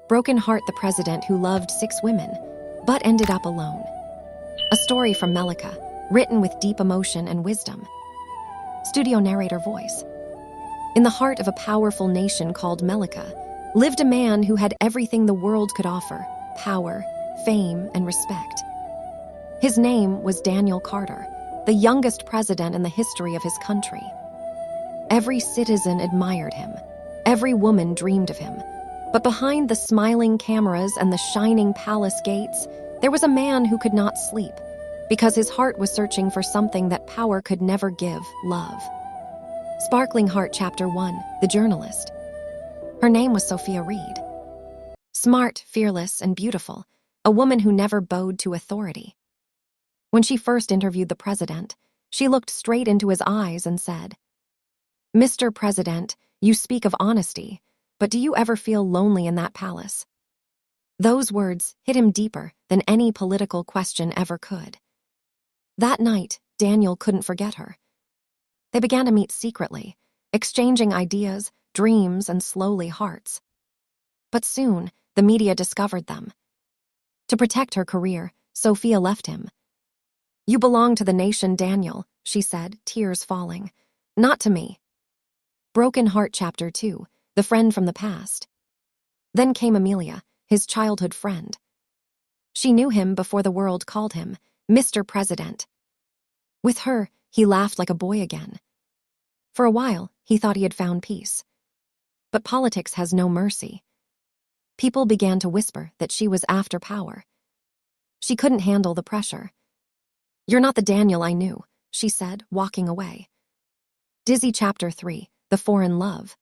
Broken Heart, the president who loved 6 women, but ended up alone. A story from Melika, written with deep emotion and wisdom. Studio narrator voice. In the heart of a powerful nation called Melika, lived a man who had everything the world could offer: power, fame, and respect. His name was Daniel Carter, the youngest president in the history of his country. Every citizen admired him. Every woman dreamed of him. But behind the smiling cameras and the shining palace gates, there was a man who could not sleep, because his heart was searching for something that power could never give: love. Sparkling Heart, Chapter 1, The Journalist. Her name was Sophia Reed. Smart, fearless, and beautiful, a woman who never bowed to authority. When she first interviewed the president, she looked straight into his eyes and said, "Mr. President, you speak of honesty, but do you ever feel lonely in that palace?" Those words hit him deeper than any political question ever could. That night, Daniel couldn't forget her. They began to meet secretly, exchanging ideas, dreams, and slowly hearts. But soon, the media discovered them. To protect her career, Sophia left him. "You belong to the nation, Daniel," she said, tears falling. "Not to me." Broken Heart, Chapter 2, The Friend from the Past. Then came Amelia, his childhood friend. She knew him before the world called him Mr. President. With her, he laughed like a boy again. For a while, he thought he had found peace. But politics has no mercy. People began to whisper that she was after power. She couldn't handle the pressure. "You're not the Daniel I knew," she said, walking away. Dizzy, Chapter 3, The Foreign Love.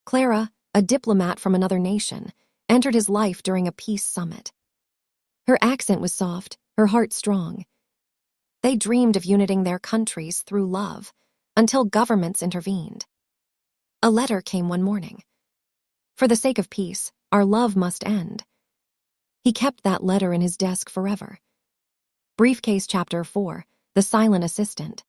Clara, a diplomat from another nation, entered his life during a peace summit. Her accent was soft, her heart strong. They dreamed of uniting their countries through love, until governments intervened. A letter came one morning. "For the sake of peace, our love must end." He kept that letter in his desk forever. Briefcase, Chapter 4, The Silent Assistant.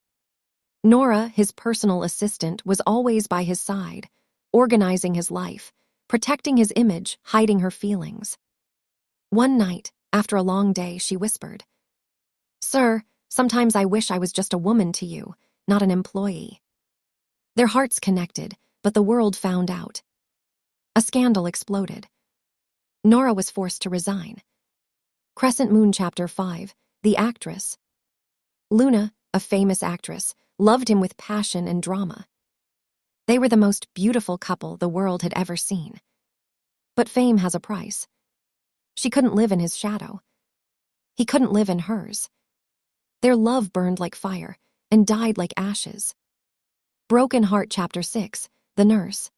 Nora, his personal assistant, was always by his side, organizing his life, protecting his image, hiding her feelings. One night, after a long day, she whispered, "Sir, sometimes I wish I was just a woman to you, not an employee." Their hearts connected, but the world found out. A scandal exploded. Nora was forced to resign. Crescent Moon, Chapter 5, The Actress. Luna, a famous actress, loved him with passion and drama. They were the most beautiful couple the world had ever seen. But fame has a price. She couldn't live in his shadow. He couldn't live in hers. Their love burned like fire and died like ashes. Broken Heart, Chapter 6, The Nurse.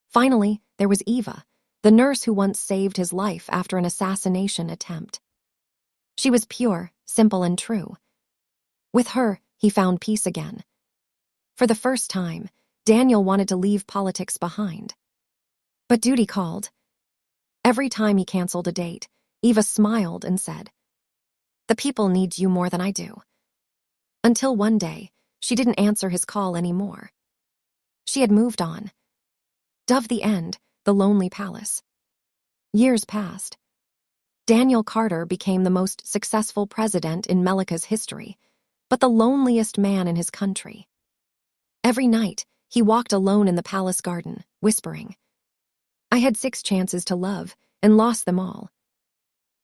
Finally, there was Eva, the nurse who once saved his life after an assassination attempt. She was pure, simple, and true. With her, he found peace again. For the first time, Daniel wanted to leave politics behind. But duty called. Every time he canceled a date, Eva smiled and said, "The people need you more than I do." Until one day, she didn't answer his call anymore. She had moved on. Dove the End, The Lonely Palace. Years passed. Daniel Carter became the most successful president in Melika's history, but the loneliest man in his country. Every night, he walked alone in the palace garden, whispering, "I had 6 chances to love and lost them all."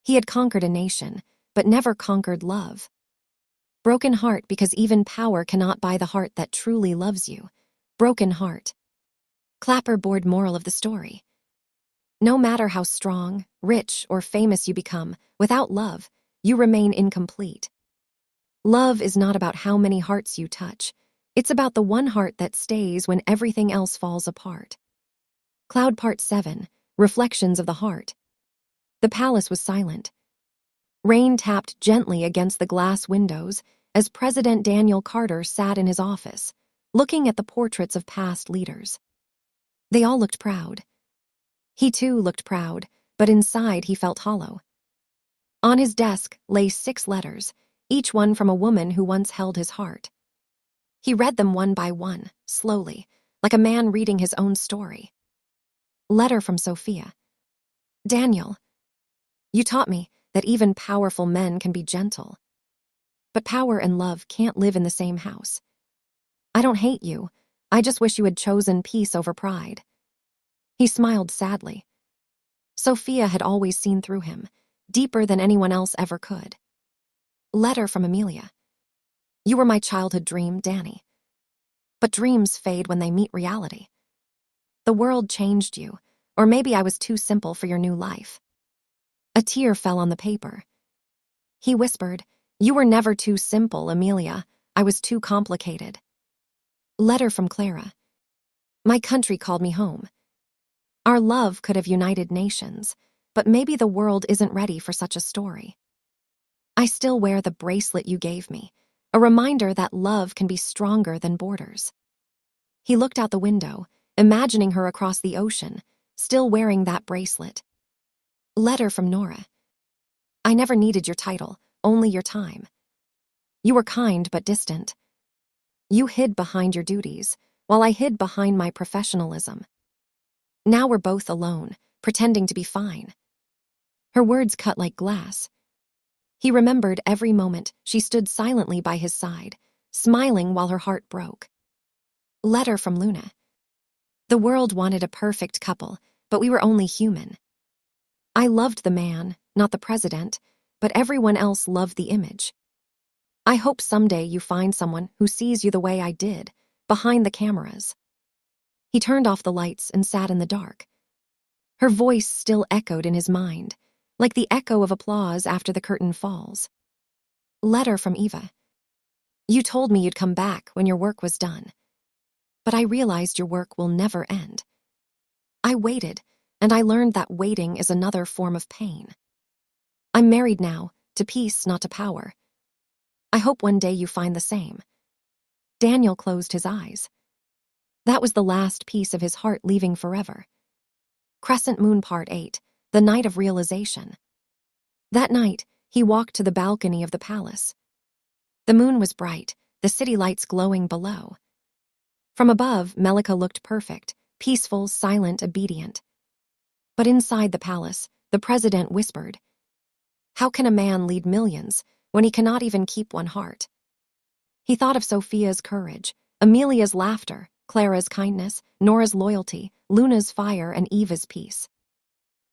He had conquered a nation, but never conquered love. Broken heart, because even power cannot buy the heart that truly loves you. Broken Heart. Clapperboard moral of the story. No matter how strong, rich, or famous you become, without love, you remain incomplete. Love is not about how many hearts you touch. It's about the one heart that stays when everything else falls apart. Cloud, Part 7, Reflections of the Heart. The palace was silent. Rain tapped gently against the glass windows as President Daniel Carter sat in his office, looking at the portraits of past leaders. They all looked proud. He too looked proud, but inside he felt hollow. On his desk lay 6 letters, each one from a woman who once held his heart. He read them one by one, slowly, like a man reading his own story. Letter from Sophia. Daniel, you taught me that even powerful men can be gentle. But power and love can't live in the same house. I don't hate you. I just wish you had chosen peace over pride. He smiled sadly. Sophia had always seen through him, deeper than anyone else ever could. Letter from Amelia. You were my childhood dream, Danny. But dreams fade when they meet reality. The world changed you, or maybe I was too simple for your new life. A tear fell on the paper. He whispered, You were never too simple, Amelia. I was too complicated. Letter from Clara. My country called me home. Our love could have united nations, but maybe the world isn't ready for such a story. I still wear the bracelet you gave me, a reminder that love can be stronger than borders. He looked out the window, imagining her across the ocean, still wearing that bracelet. Letter from Nora. I never needed your title, only your time. You were kind but distant. You hid behind your duties, while I hid behind my professionalism. Now we're both alone, pretending to be fine. Her words cut like glass. He remembered every moment she stood silently by his side, smiling while her heart broke. Letter from Luna. The world wanted a perfect couple, but we were only human. I loved the man, not the president, but everyone else loved the image. I hope someday you find someone who sees you the way I did, behind the cameras. He turned off the lights and sat in the dark. Her voice still echoed in his mind, like the echo of applause after the curtain falls. Letter from Eva. You told me you'd come back when your work was done. But I realized your work will never end. I waited, and I learned that waiting is another form of pain. I'm married now, to peace, not to power. I hope one day you find the same. Daniel closed his eyes. That was the last piece of his heart leaving forever. Crescent Moon Part 8, the night of realization. That night, he walked to the balcony of the palace. The moon was bright, the city lights glowing below. From above, Melika looked perfect, peaceful, silent, obedient. But inside the palace, the president whispered, How can a man lead millions when he cannot even keep one heart? He thought of Sophia's courage, Amelia's laughter, Clara's kindness, Nora's loyalty, Luna's fire, and Eva's peace.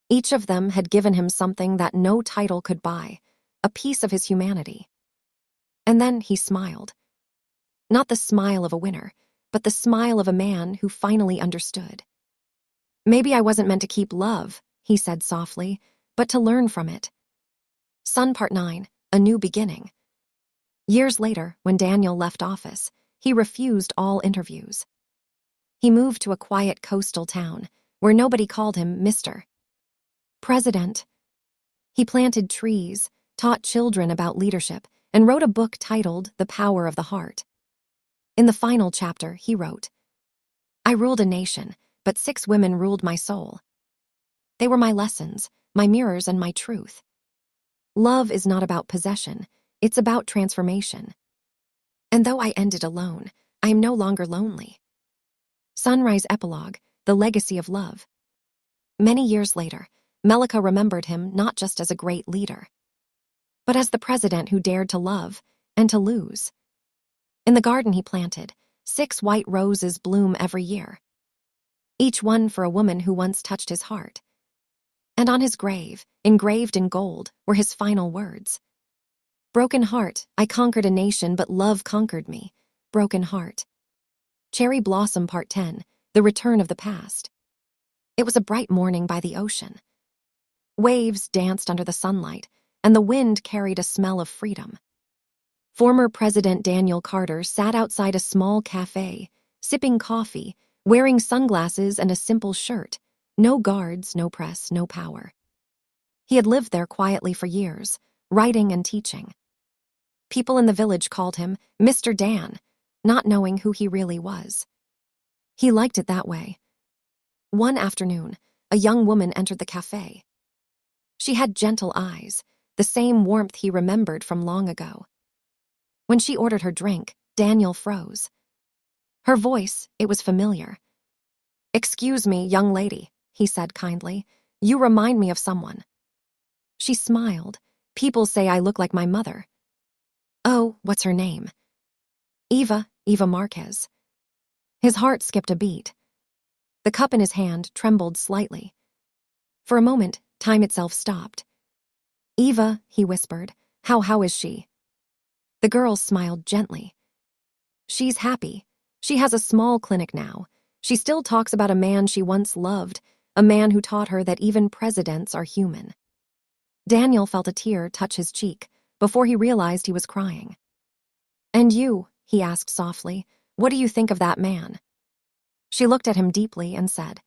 Each of them had given him something that no title could buy, a piece of his humanity. And then he smiled. Not the smile of a winner, but the smile of a man who finally understood. Maybe I wasn't meant to keep love, he said softly, but to learn from it. Sun Part 9, A New Beginning. Years later, when Daniel left office, he refused all interviews. He moved to a quiet coastal town where nobody called him Mr. President. He planted trees, taught children about leadership, and wrote a book titled The Power of the Heart. In the final chapter, he wrote, I ruled a nation, but 6 women ruled my soul. They were my lessons, my mirrors, and my truth. Love is not about possession, it's about transformation. And though I ended alone, I am no longer lonely. Sunrise Epilogue, The Legacy of Love. Many years later, Melika remembered him not just as a great leader, but as the president who dared to love and to lose. In the garden he planted, 6 white roses bloom every year, each one for a woman who once touched his heart. And on his grave, engraved in gold, were his final words. Broken heart, I conquered a nation, but love conquered me. Broken heart. Cherry Blossom Part 10, The Return of the Past. It was a bright morning by the ocean. Waves danced under the sunlight, and the wind carried a smell of freedom. Former President Daniel Carter sat outside a small cafe, sipping coffee, wearing sunglasses and a simple shirt. No guards, no press, no power. He had lived there quietly for years, writing and teaching. People in the village called him Mr. Dan, not knowing who he really was. He liked it that way. One afternoon, a young woman entered the cafe. She had gentle eyes, the same warmth he remembered from long ago. When she ordered her drink, Daniel froze. Her voice, it was familiar. Excuse me, young lady, he said kindly. You remind me of someone." She smiled. "People say I look like my mother." "Oh, what's her name?" Eva Marquez." His heart skipped a beat. The cup in his hand trembled slightly. For a moment, time itself stopped. "Eva," he whispered, How is she?" The girl smiled gently. "She's happy. She has a small clinic now. She still talks about a man she once loved, a man who taught her that even presidents are human." Daniel felt a tear touch his cheek before he realized he was crying. "And you," he asked softly, "what do you think of that man?" She looked at him deeply and said,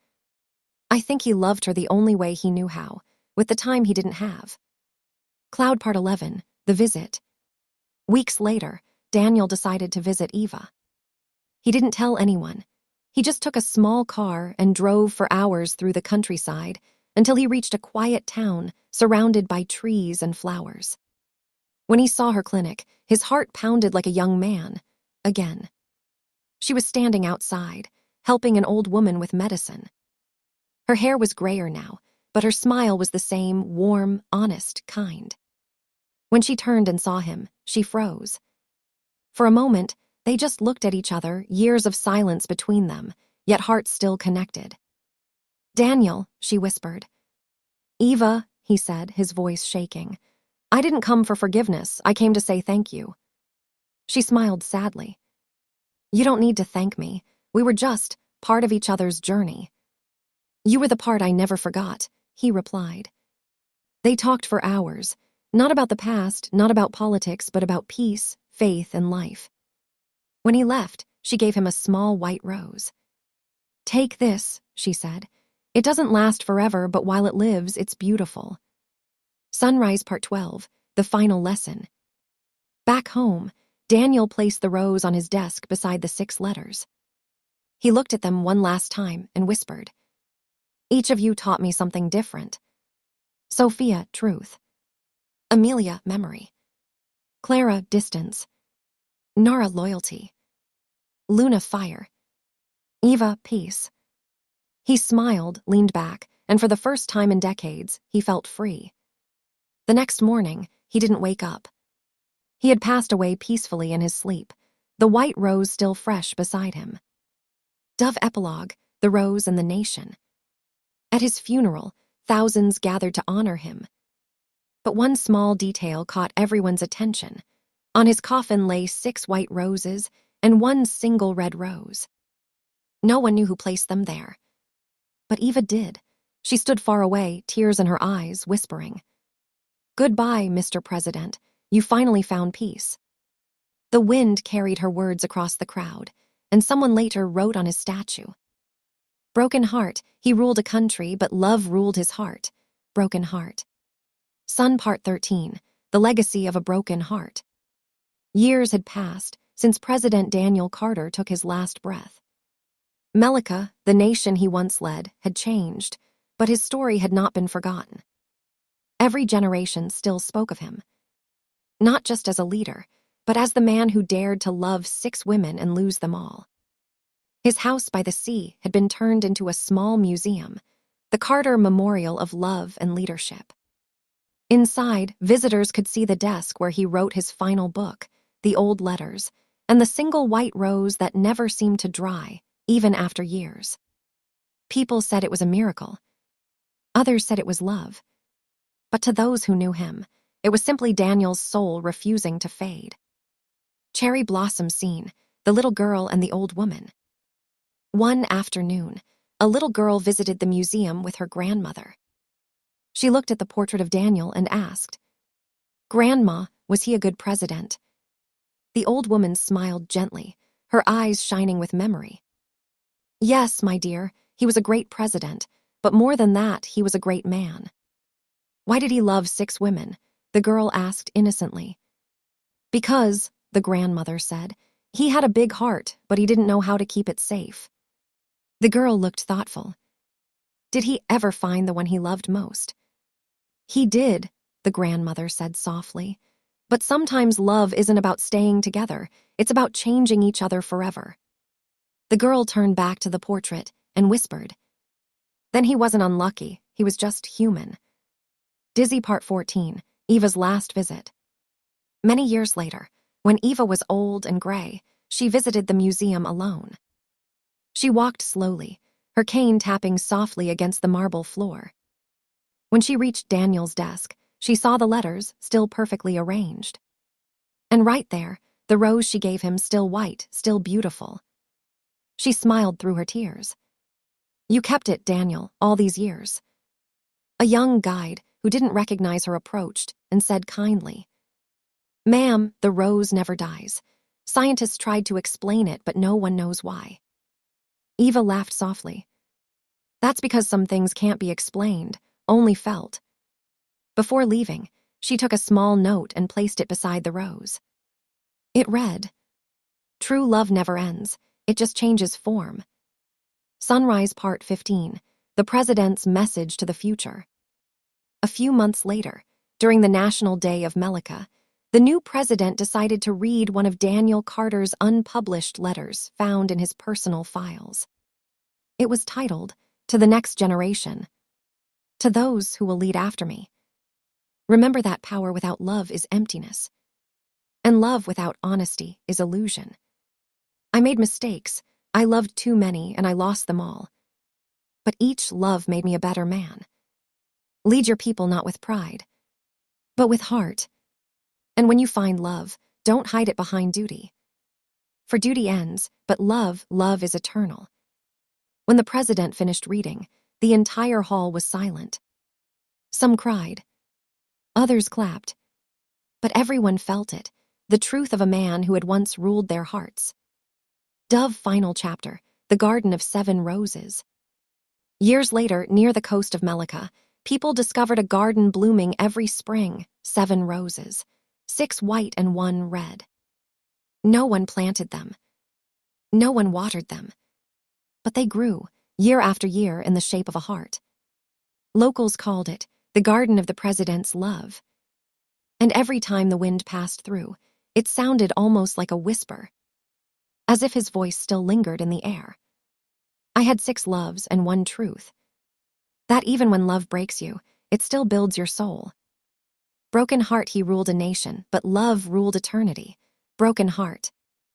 "I think he loved her the only way he knew how, with the time he didn't have." Cloud Part 11, The Visit. Weeks later, Daniel decided to visit Eva. He didn't tell anyone. He just took a small car and drove for hours through the countryside until he reached a quiet town surrounded by trees and flowers. When he saw her clinic, his heart pounded like a young man, again. She was standing outside, helping an old woman with medicine. Her hair was grayer now, but her smile was the same warm, honest kind. When she turned and saw him, she froze. For a moment, they just looked at each other, years of silence between them, yet hearts still connected. "Daniel," she whispered. "Eva," he said, his voice shaking. "I didn't come for forgiveness. I came to say thank you." She smiled sadly. "You don't need to thank me. We were just part of each other's journey." "You were the part I never forgot," he replied. They talked for hours, not about the past, not about politics, but about peace, faith, and life. When he left, she gave him a small white rose. "Take this," she said. "It doesn't last forever, but while it lives, it's beautiful." Sunrise Part 12, The Final Lesson. Back home, Daniel placed the rose on his desk beside the 6 letters. He looked at them one last time and whispered, "Each of you taught me something different. Sophia, truth. Amelia, memory. Clara, distance. Nara, loyalty. Luna, fire. Eva, peace." He smiled, leaned back, and for the first time in decades, he felt free. The next morning, he didn't wake up. He had passed away peacefully in his sleep, the white rose still fresh beside him. Dove Epilogue, The Rose and the Nation. At his funeral, thousands gathered to honor him. But one small detail caught everyone's attention. On his coffin lay 6 white roses and one single red rose. No one knew who placed them there. But Eva did. She stood far away, tears in her eyes, whispering, "Goodbye, Mr. President. You finally found peace." The wind carried her words across the crowd, and someone later wrote on his statue, "Broken heart, he ruled a country, but love ruled his heart. Broken heart." Sun Part 13, The Legacy of a Broken Heart. Years had passed since President Daniel Carter took his last breath. Melika, the nation he once led, had changed, but his story had not been forgotten. Every generation still spoke of him. Not just as a leader, but as the man who dared to love 6 women and lose them all. His house by the sea had been turned into a small museum, the Carter Memorial of Love and Leadership. Inside, visitors could see the desk where he wrote his final book, the old letters, and the single white rose that never seemed to dry, even after years. People said it was a miracle. Others said it was love. But to those who knew him, it was simply Daniel's soul refusing to fade. Cherry blossom scene, the little girl and the old woman. One afternoon, a little girl visited the museum with her grandmother. She looked at the portrait of Daniel and asked, "Grandma, was he a good president?" The old woman smiled gently, her eyes shining with memory. "Yes, my dear, he was a great president, but more than that, he was a great man." "Why did he love 6 women?" the girl asked innocently. "Because," the grandmother said, "he had a big heart, but he didn't know how to keep it safe." The girl looked thoughtful. "Did he ever find the one he loved most?" "He did," the grandmother said softly. "But sometimes love isn't about staying together, it's about changing each other forever." The girl turned back to the portrait and whispered, "Then he wasn't unlucky, he was just human. Dizzy Part 14, Eva's last visit. Many years later, when Eva was old and gray, she visited the museum alone. She walked slowly, her cane tapping softly against the marble floor. When she reached Daniel's desk, she saw the letters still perfectly arranged. And right there, the rose she gave him, still white, still beautiful. She smiled through her tears. "You kept it, Daniel, all these years." A young guide, who didn't recognize her, approached and said kindly, "Ma'am, the rose never dies. Scientists tried to explain it, but no one knows why." Eva laughed softly. "That's because some things can't be explained, only felt." Before leaving, she took a small note and placed it beside the rose. It read, "True love never ends, it just changes form." Sunrise Part 15, The President's Message to the Future. A few months later, during the National Day of Melika, the new president decided to read one of Daniel Carter's unpublished letters found in his personal files. It was titled, "To the Next Generation." "To those who will lead after me. Remember that power without love is emptiness, and love without honesty is illusion. I made mistakes, I loved too many, and I lost them all. But each love made me a better man. Lead your people not with pride, but with heart. And when you find love, don't hide it behind duty. For duty ends, but love is eternal." When the president finished reading, the entire hall was silent. Some cried. Others clapped. But everyone felt it, the truth of a man who had once ruled their hearts. Dove Final Chapter, The Garden of 7 Roses. Years later, near the coast of Melika, people discovered a garden blooming every spring, 7 roses, 6 white and 1 red. No one planted them. No one watered them. But they grew, year after year, in the shape of a heart. Locals called it the Garden of the President's Love. And every time the wind passed through, it sounded almost like a whisper, as if his voice still lingered in the air. I had 6 loves and 1 truth. That even when love breaks you, it still builds your soul. Broken heart he ruled a nation, but love ruled eternity. Broken heart.